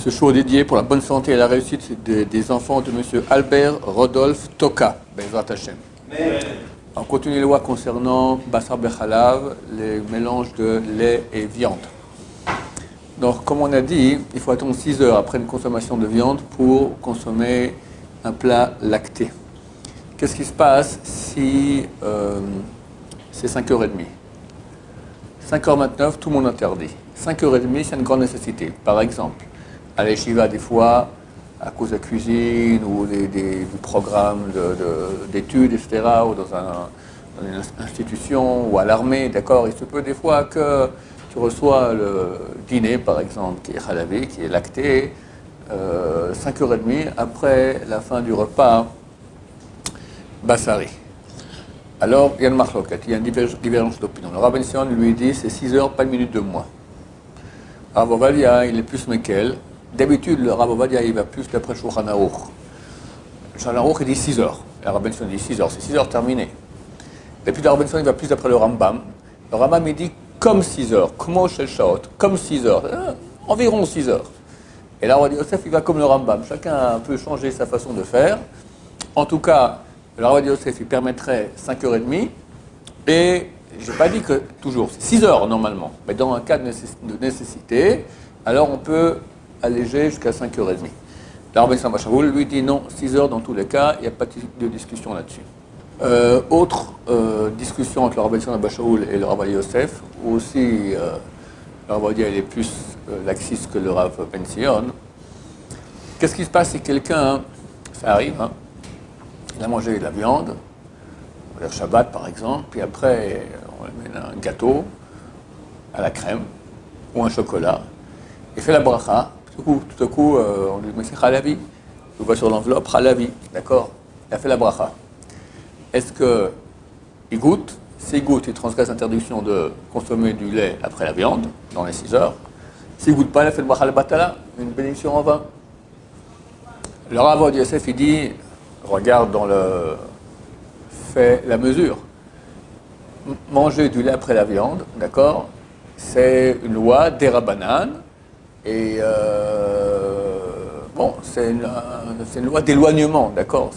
Ce show est dédié pour la bonne santé et la réussite des enfants de M. Albert Rodolphe Toka, Bezrat Hashem. On continue les lois concernant Bassar Bechalav, les mélanges de lait et viande. Donc, comme on a dit, il faut attendre 6 heures après une consommation de viande pour consommer un plat lacté. Qu'est-ce qui se passe si c'est 5h30 5h29, tout le monde interdit. 5h30, c'est une grande nécessité. Par exemple, à l'Eshiva, des fois, à cause de la cuisine ou du programme d'études, etc., ou dans une institution ou à l'armée, d'accord, il se peut des fois que tu reçois le dîner, par exemple, qui est halavi, qui est lacté, 5h30 après la fin du repas Bassari. Alors, il y a une marloquette, il y a une divergence d'opinion. Le Rabbi Sion lui dit c'est 6 heures, pas une minute de moins. Rav Ovadia, il est plus Mekel. D'habitude, le Rav Ovadia, il va plus d'après Shulchan Aruch. Shulchan Aruch, il dit 6 heures. Le Rabbi Sion dit 6 heures, c'est 6 heures terminé. Et puis le Rabbi Sion, il va plus d'après le Rambam. Le Rambam, il dit comme 6 heures, comme Shel Shaot, comme 6 heures, environ 6 heures. Et là, Yosef, il va comme le Rambam. Chacun peut changer sa façon de faire. En tout cas, le Rav Yosef, il permettrait 5h30, et je n'ai pas dit que toujours, c'est 6 heures normalement, mais dans un cas de nécessité, alors on peut alléger jusqu'à 5h30. Le Rav Bachaoul lui dit non, 6 heures dans tous les cas, il n'y a pas de discussion là-dession. Autre discussion entre le Rav Bachaoul et le Rav Yosef, où aussi le Rav il est plus laxiste que le Rav Ben Sion. Qu'est-ce qui se passe si quelqu'un, ça arrive, il a mangé de la viande, le Shabbat par exemple, puis après on lui met un gâteau à la crème ou un chocolat, il fait la bracha, tout à coup on lui met c'est halavi, on voit sur l'enveloppe halavi, d'accord, il a fait la bracha. Est-ce qu'il goûte? S'il goûte, il transgresse l'interdiction de consommer du lait après la viande, dans les 6 heures. S'il ne goûte pas, il a fait le bracha al-batala, une bénédiction en vin. Le Rav Yosef, il dit, regarde dans le fait la mesure. Manger du lait après la viande, d'accord, c'est une loi d'Erabanan, et bon, c'est une loi d'éloignement, d'accord.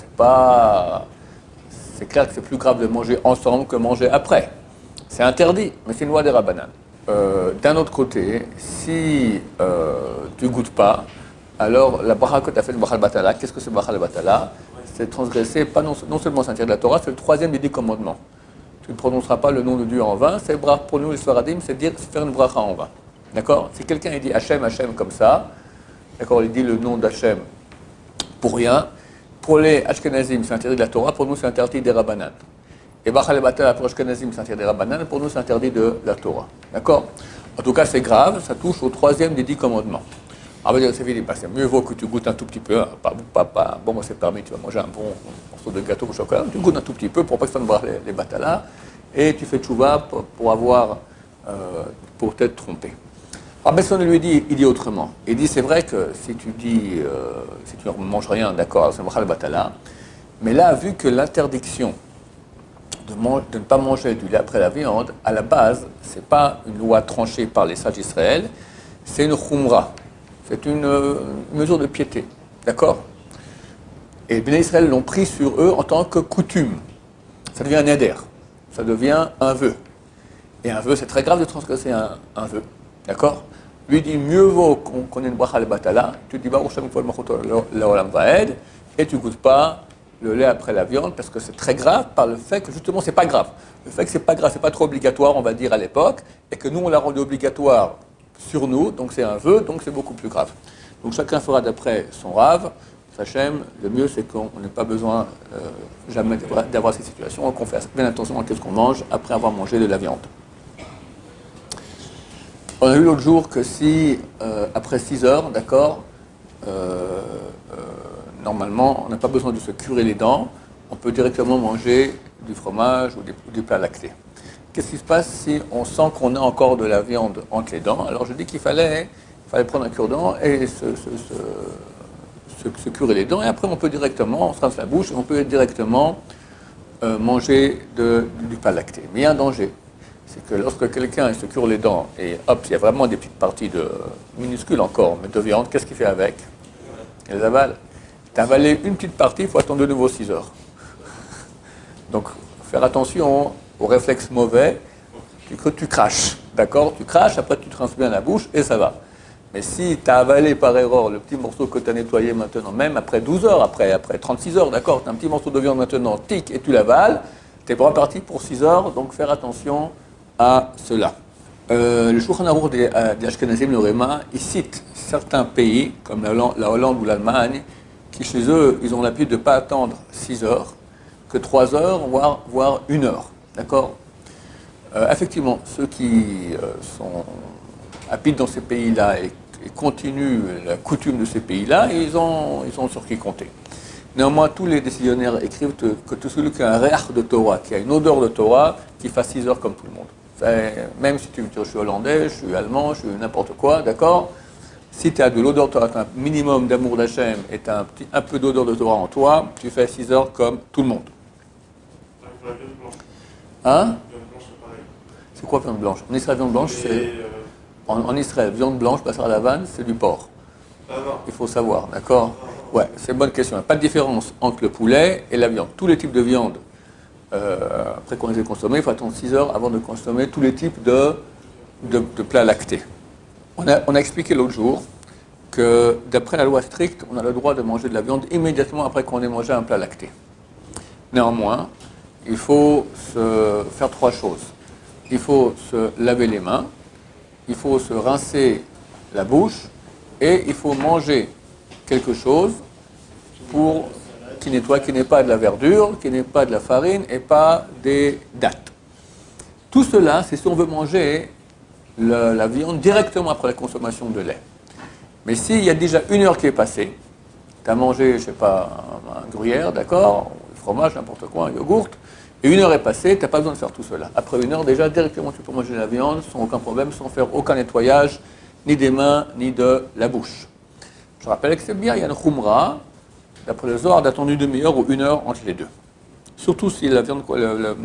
C'est clair que c'est plus grave de manger ensemble que manger après. C'est interdit, mais c'est une loi d'Erabanan. D'un autre côté, si tu ne goûtes pas, alors la bracha que tu as fait, le bracha al-batala, qu'est-ce que c'est le bracha al-batala? C'est transgresser, pas non seulement s'interdire de la Torah, c'est le 3e des 10 commandements. Tu ne prononceras pas le nom de Dieu en vain, c'est pour nous les Sfaradim, c'est faire une bracha en vain. D'accord? Si quelqu'un dit Hachem, Hachem comme ça, d'accord, il dit le nom d'Hachem pour rien, pour les Ashkenazim, c'est interdit de la Torah, pour nous c'est interdit des Rabbanan. Et bracha al-batala pour Ashkenazim, c'est interdit des Rabbanan, pour nous c'est interdit de la Torah. D'accord? En tout cas, c'est grave, ça touche au 3e des 10 commandements. Ah ben, c'est mieux vaut que tu goûtes un tout petit peu, bon, moi c'est permis, tu vas manger un bon morceau de gâteau au chocolat, tu goûtes un tout petit peu pour pas que ça ne boire les batalas, et tu fais tchouva pour t'être trompé. Alors Besson lui dit, il dit autrement. Il dit, c'est vrai que si tu ne manges rien, d'accord, c'est le batala, mais là, vu que l'interdiction de ne pas manger du lait après la viande, à la base, c'est pas une loi tranchée par les sages d'Israël, c'est une khumra. C'est une mesure de piété, d'accord? Et les Béné Israël l'ont pris sur eux en tant que coutume. Ça devient un éder, ça devient un vœu. Et un vœu, c'est très grave de transgresser un vœu, d'accord? Lui dit, mieux vaut qu'on ait une bracha al-batala, tu dis, Baruch Shem Kol Malchuto Leolam Vaed, et tu ne goûtes pas le lait après la viande, parce que c'est très grave par le fait que, justement, c'est pas grave. Le fait que c'est pas grave, c'est pas trop obligatoire, on va dire, à l'époque, et que nous, on l'a rendu obligatoire sur nous, donc c'est un vœu, donc c'est beaucoup plus grave. Donc chacun fera d'après son rave, Sachem, le mieux c'est qu'on n'ait pas besoin jamais d'avoir ces situations, qu'on fasse bien attention à ce qu'on mange après avoir mangé de la viande. On a vu l'autre jour que si, après 6 heures, d'accord, normalement, on n'a pas besoin de se curer les dents, on peut directement manger du fromage ou des plats lactés. Qu'est-ce qui se passe si on sent qu'on a encore de la viande entre les dents? Alors je dis qu'il fallait prendre un cure-dent et se curer les dents, et après on peut directement, on se rince la bouche, et on peut directement manger du pain lacté. Mais il y a un danger. c'est que lorsque quelqu'un se cure les dents et hop, il y a vraiment des petites parties minuscules encore, mais de viande, qu'est-ce qu'il fait avec? Il les avale. Tu as avalé une petite partie, il faut attendre de nouveau 6 heures. Donc, faire attention aux réflexes mauvais, tu craches, d'accord? Tu craches, après tu transmets à la bouche et ça va. Mais si tu as avalé par erreur le petit morceau que tu as nettoyé maintenant, même après 12 heures, après 36 heures, d'accord, tu as un petit morceau de viande maintenant, tic, et tu l'avales, tu es reparti pour 6 heures, donc faire attention à cela. Le Shulchan Aruch des Ashkenazim, le Réma, il cite certains pays, comme la Hollande ou l'Allemagne, qui chez eux, ils ont l'habitude de ne pas attendre 6 heures, que 3 heures, voire 1 heure, d'accord? Effectivement, ceux qui habitent dans ces pays-là et continuent la coutume de ces pays-là, ils ont sur qui compter. Néanmoins, tous les décisionnaires écrivent que tout celui qui a un réach de Torah, qui a une odeur de Torah, qu'il fasse 6 heures comme tout le monde. Même si tu veux dire je suis hollandais, je suis allemand, je suis n'importe quoi, d'accord? Si tu as de l'odeur de Torah, tu as un minimum d'amour d'Hachem et tu as un peu d'odeur de Torah en toi, tu fais 6 heures comme tout le monde. Hein? C'est quoi viande blanche? En Israël, viande blanche, c'est... En Israël, viande blanche, passera à la vanne, c'est du porc. Il faut savoir, d'accord? Ouais, c'est une bonne question. Il n'y a pas de différence entre le poulet et la viande. Tous les types de viande, après qu'on les ait consommés, il faut attendre 6 heures avant de consommer tous les types de plats lactés. On a expliqué l'autre jour que d'après la loi stricte, on a le droit de manger de la viande immédiatement après qu'on ait mangé un plat lacté. Néanmoins, il faut se faire 3 choses. Il faut se laver les mains, il faut se rincer la bouche et il faut manger quelque chose qui n'est pas de la verdure, qui n'est pas de la farine et pas des dattes. Tout cela, c'est si on veut manger la viande directement après la consommation de lait. Mais s'il y a déjà 1 heure qui est passée, tu as mangé, je ne sais pas, un gruyère, d'accord, du fromage, n'importe quoi, un yogourt, et 1 heure est passée, tu n'as pas besoin de faire tout cela. Après 1 heure, déjà, directement, tu peux manger la viande sans aucun problème, sans faire aucun nettoyage, ni des mains, ni de la bouche. Je rappelle que c'est bien, il y a une khumra, d'après le Zohar, d'attendre une demi-heure ou 1 heure entre les deux. Surtout si la viande, le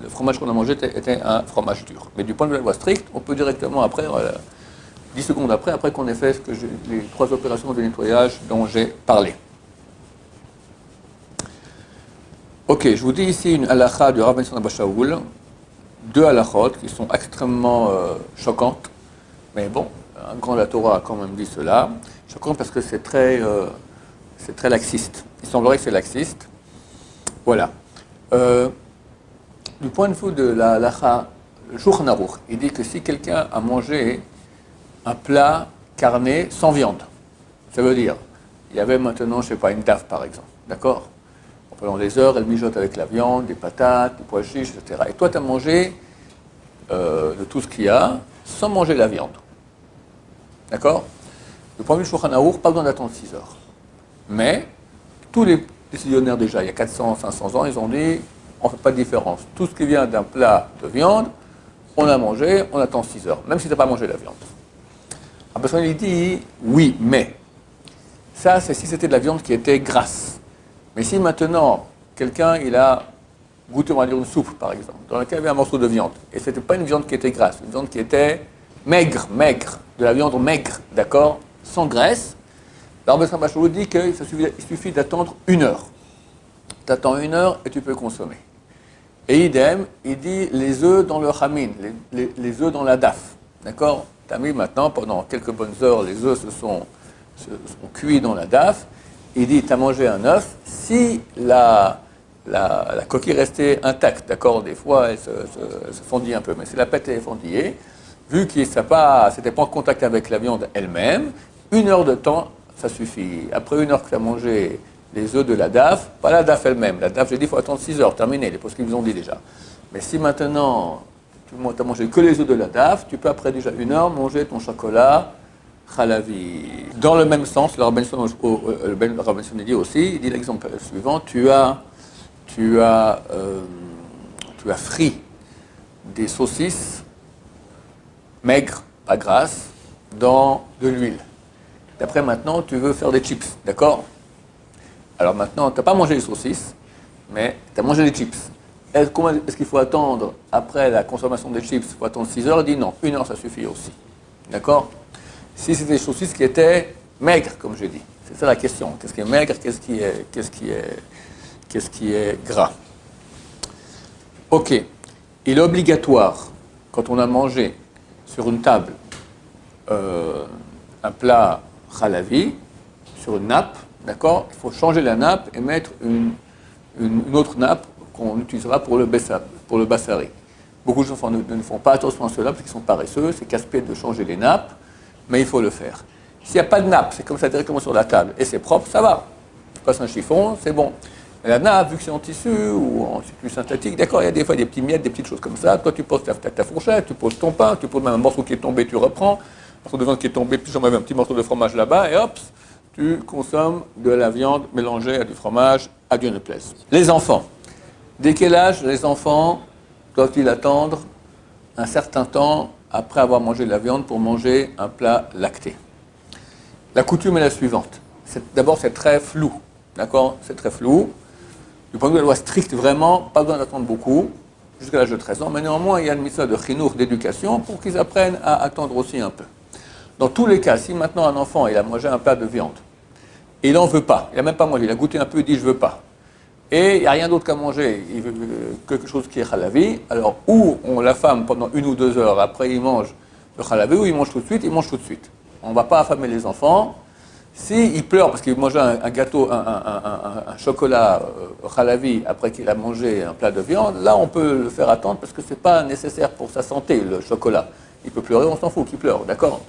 fromage qu'on a mangé était un fromage dur. Mais du point de vue de la loi stricte, on peut directement après, 10 secondes après qu'on ait fait les 3 opérations de nettoyage dont j'ai parlé. Ok, je vous dis ici une halakha du Rav Ben Abba Shaul, 2 halakhot qui sont extrêmement choquantes, mais bon, un grand de la Torah a quand même dit cela. Choquant parce que c'est très laxiste. Il semblerait que c'est laxiste. Voilà. Du point de vue de la halakha, le Shulchan Aruch, il dit que si quelqu'un a mangé un plat carné sans viande, ça veut dire, il y avait maintenant, je ne sais pas, une daf par exemple, d'accord? Pendant des heures, elle mijote avec la viande, des patates, des pois chiches, etc. Et toi, tu as mangé de tout ce qu'il y a, sans manger la viande. D'accord? Le point de vue Shulchan Aruch, pas besoin d'attendre 6 heures. Mais, tous les décisionnaires déjà, il y a 400, 500 ans, ils ont dit, on ne fait pas de différence. Tout ce qui vient d'un plat de viande, on a mangé, on attend 6 heures, même si tu n'as pas mangé la viande. Après ça, il dit, oui, mais, ça, c'est si c'était de la viande qui était grasse. Mais si maintenant, quelqu'un, il a goûté, on va dire, une soupe, par exemple, dans laquelle il y avait un morceau de viande, et ce n'était pas une viande qui était grasse, une viande qui était maigre, de la viande maigre, d'accord, sans graisse, alors M. Bachelot dit qu'il suffit d'attendre 1 heure. Tu attends 1 heure et tu peux consommer. Et idem, il dit les œufs dans le chamin, les œufs dans la daf, d'accord? Tu as mis maintenant, pendant quelques bonnes heures, les œufs se sont cuits dans la daf. Il dit, tu as mangé un œuf, si la coquille restait intacte, d'accord, des fois elle se fondit un peu, mais si la pâte est fondillée, vu que c'était pas en contact avec la viande elle-même, 1 heure de temps, ça suffit. Après 1 heure que tu as mangé les œufs de la daf, pas la daf elle-même, la daf, j'ai dit, il faut attendre 6 heures, terminé, les postes qu'ils vous ont dit déjà. Mais si maintenant, tu n'as mangé que les œufs de la daf, tu peux après déjà 1 heure manger ton chocolat, Khalavi. Dans le même sens, le Rabbeinu dit aussi, il dit l'exemple suivant, tu as frit des saucisses maigres, pas grasses, dans de l'huile. D'après maintenant, tu veux faire des chips, d'accord? Alors maintenant, tu n'as pas mangé les saucisses, mais tu as mangé les chips. Est-ce qu'il faut attendre après la consommation des chips? Il faut attendre 6 heures? Il dit non, 1 heure ça suffit aussi. D'accord? Si c'est des saucisses qui étaient maigres, comme je dis. C'est ça la question. Qu'est-ce qui est maigre? Qu'est-ce qui est gras? Ok. Il est obligatoire, quand on a mangé sur une table un plat halavi, sur une nappe, d'accord? Il faut changer la nappe et mettre une autre nappe qu'on utilisera pour le bassari. Beaucoup de gens ne font pas attention à cela parce qu'ils sont paresseux, c'est casse-pied de changer les nappes, mais il faut le faire. S'il n'y a pas de nappe, c'est comme ça directement sur la table et c'est propre, ça va. Tu passes un chiffon, c'est bon. Mais la nappe, vu que c'est en tissu ou en tissu synthétique, d'accord, il y a des fois des petits miettes, des petites choses comme ça. Toi, tu poses ta fourchette, tu poses ton pain, tu poses même un morceau qui est tombé, tu reprends. Un morceau de viande qui est tombé, puis j'en mets un petit morceau de fromage là-bas et hop, tu consommes de la viande mélangée à du fromage, à Dieu ne plaise. Les enfants. Dès quel âge les enfants doivent-ils attendre un certain temps après avoir mangé de la viande pour manger un plat lacté? La coutume est la suivante. D'abord, c'est très flou. D'accord? C'est très flou. Du point de vue de la loi stricte, vraiment, pas besoin d'attendre beaucoup, jusqu'à l'âge de 13 ans. Mais néanmoins, il y a une mitzvah de chinour, d'éducation, pour qu'ils apprennent à attendre aussi un peu. Dans tous les cas, si maintenant un enfant il a mangé un plat de viande, et il n'en veut pas, il n'a même pas mangé, il a goûté un peu, il dit je veux pas, et il n'y a rien d'autre qu'à manger, il veut quelque chose qui est halavi, alors ou la femme pendant 1 ou 2 heures après il mange le halavi, ou il mange tout de suite, il mange tout de suite. On ne va pas affamer les enfants. S'il pleure parce qu'il mange un gâteau, un chocolat halavi après qu'il a mangé un plat de viande, là on peut le faire attendre parce que ce n'est pas nécessaire pour sa santé le chocolat. Il peut pleurer, on s'en fout qu'il pleure, d'accord?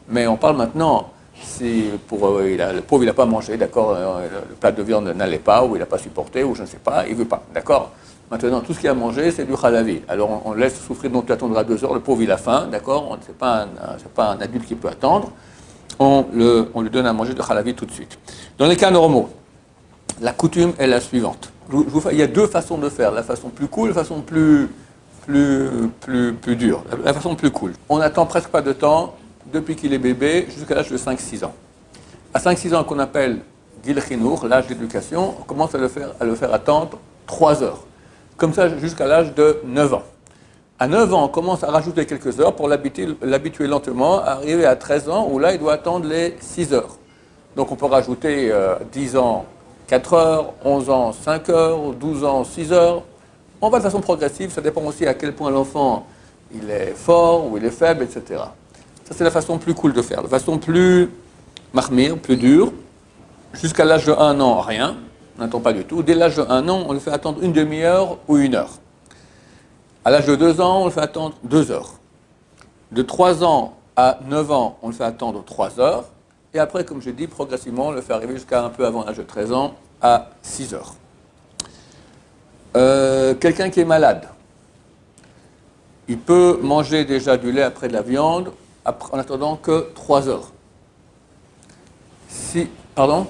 Mais on parle maintenant, si le pauvre il n'a pas mangé, d'accord, le plat de viande n'allait pas, ou il n'a pas supporté, ou je ne sais pas, il ne veut pas, d'accord? Maintenant, tout ce qu'il a mangé, c'est du halavi. Alors on laisse souffrir, donc tu attendras 2 heures, le pauvre il a faim, d'accord? Ce n'est pas un adulte qui peut attendre. On lui donne à manger de halavi tout de suite. Dans les cas normaux, la coutume est la suivante. Il y a 2 façons de faire, la façon plus cool, la façon plus dure. La façon plus cool. On n'attend presque pas de temps depuis qu'il est bébé jusqu'à l'âge de 5-6 ans. À 5-6 ans, qu'on appelle Gil Chinour, l'âge d'éducation, on commence à le faire attendre 3 heures. Comme ça jusqu'à l'âge de 9 ans. À 9 ans, on commence à rajouter quelques heures pour l'habituer lentement, à arriver à 13 ans, où là, il doit attendre les 6 heures. Donc on peut rajouter 10 ans, 4 heures, 11 ans, 5 heures, 12 ans, 6 heures. On va de façon progressive, ça dépend aussi à quel point l'enfant il est fort ou il est faible, etc. Ça, c'est la façon plus cool de faire. La façon plus mahmir, plus dure, jusqu'à l'âge de 1 an, rien, on n'attend pas du tout. Dès l'âge de 1 an, on le fait attendre une demi-heure ou 1 heure. À l'âge de 2 ans, on le fait attendre 2 heures. De 3 ans à 9 ans, on le fait attendre 3 heures. Et après, comme je dis, progressivement, on le fait arriver jusqu'à un peu avant l'âge de 13 ans, à 6 heures. Quelqu'un qui est malade, il peut manger déjà du lait après de la viande en attendant que 3 heures. Pardon?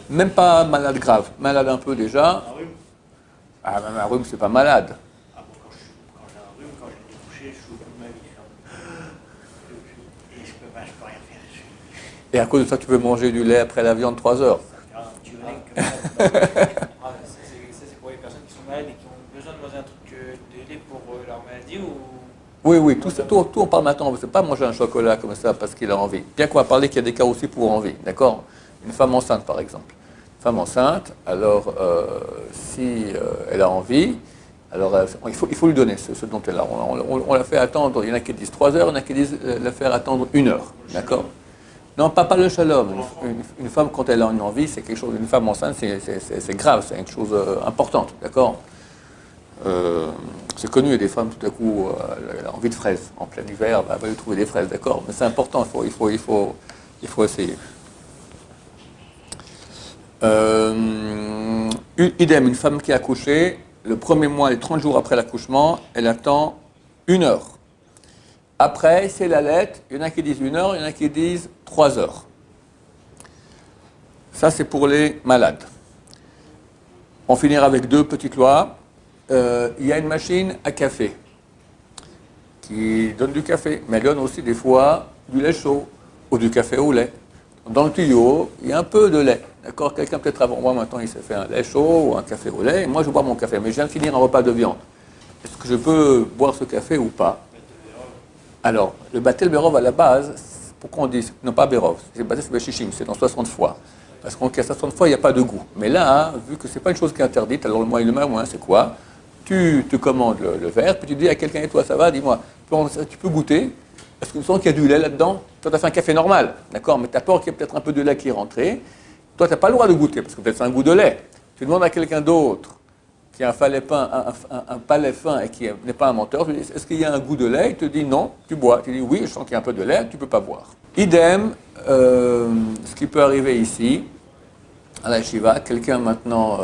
Même pas malade grave, malade un peu déjà. Ah, même un rhume, c'est pas malade. Et à cause de ça, tu peux manger du lait après la viande 3 heures. Ça, c'est pour les personnes qui sont malades et qui ont besoin de manger un truc de lait pour leur maladie ou... Oui, tout on parle maintenant. On ne veut pas manger un chocolat comme ça parce qu'il a envie. Bien qu'on va parler qu'il y a des cas aussi pour envie, d'accord? Une femme enceinte, par exemple. Une femme enceinte, alors si elle a envie, alors il faut lui donner ce dont elle a. On la fait attendre, il y en a qui disent 3 heures, il y en a qui disent la faire attendre 1 heure, d'accord? Non, pas le shalom. Une femme, quand elle a une envie, c'est quelque chose. Une femme enceinte, c'est grave, c'est une chose importante, d'accord? C'est connu, il y a des femmes, tout à coup, elle a envie de fraises. En plein hiver, elle va lui trouver des fraises, d'accord? Mais c'est important, il faut essayer. Idem, une femme qui a accouché, le premier mois, les 30 jours après l'accouchement, elle attend 1 heure. Après, c'est la lettre, il y en a qui disent 1 heure, il y en a qui disent 3 heures. Ça, c'est pour les malades. On finira avec 2 petites lois. Il y a une machine à café qui donne du café, mais elle donne aussi des fois du lait chaud ou du café au lait. Dans le tuyau, il y a un peu de lait. D'accord? Quelqu'un peut-être avant moi, maintenant, il s'est fait un lait chaud ou un café au lait. Et moi, je bois mon café, mais je viens de finir un repas de viande. Est-ce que je peux boire ce café ou pas? Alors, le Batel Berov à la base, pourquoi on dit, non pas Berov, c'est Batel Beshishim, c'est dans 60 fois. Parce qu'en 60 fois, il n'y a pas de goût. Mais là, vu que ce n'est pas une chose qui est interdite, alors le moyen, c'est quoi? Tu te commandes le verre, puis tu dis à quelqu'un, et toi, ça va, dis-moi, tu peux goûter? Est-ce que tu sens qu'il y a du lait là-dedans? Toi, tu as fait un café normal, d'accord? Mais tu as peur qu'il y ait peut-être un peu de lait qui est rentré. Toi, tu n'as pas le droit de goûter, parce que peut-être c'est un goût de lait. Tu demandes à quelqu'un d'autre qui a un palais fin et qui n'est pas un menteur, tu dis, est-ce qu'il y a un goût de lait? Il te dit non, tu bois. Tu dis oui, je sens qu'il y a un peu de lait, tu ne peux pas boire. Idem, ce qui peut arriver ici, à la Shiva, quelqu'un maintenant,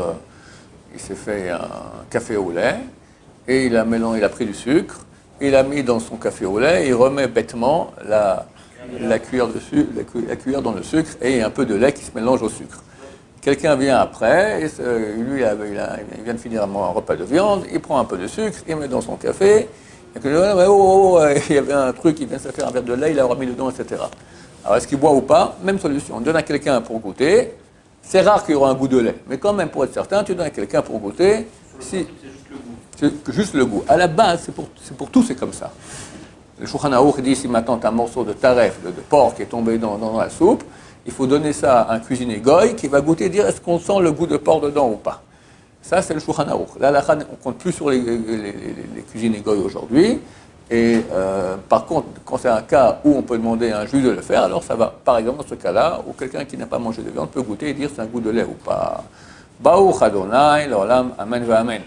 il s'est fait un café au lait, et il a pris du sucre, il a mis dans son café au lait, il remet bêtement la cuillère dans le sucre, et un peu de lait qui se mélange au sucre. Quelqu'un vient après, et lui, il vient de finir un repas de viande, il prend un peu de sucre, il met dans son café, et il y avait un truc, il vient de se faire un verre de lait, il l'a remis dedans, etc. Alors, est-ce qu'il boit ou pas? Même solution. On donne à quelqu'un pour goûter. C'est rare qu'il y aura un goût de lait, mais quand même, pour être certain, tu donnes à quelqu'un pour goûter. C'est juste le goût. C'est juste le goût. À la base, c'est pour tout, c'est comme ça. Le Shulchan Aruch dit, si maintenant tu as un morceau de taref, de porc qui est tombé dans la soupe, il faut donner ça à un cuisinier goy qui va goûter et dire est-ce qu'on sent le goût de porc dedans ou pas. Ça, c'est le Shulchan Aruch. Là, on ne compte plus sur les cuisiniers goy aujourd'hui. Et par contre, quand c'est un cas où on peut demander à un juge de le faire, alors ça va, par exemple, dans ce cas-là, où quelqu'un qui n'a pas mangé de viande peut goûter et dire c'est un goût de lait ou pas. Baruch Adonai, l'olam, amen va amen.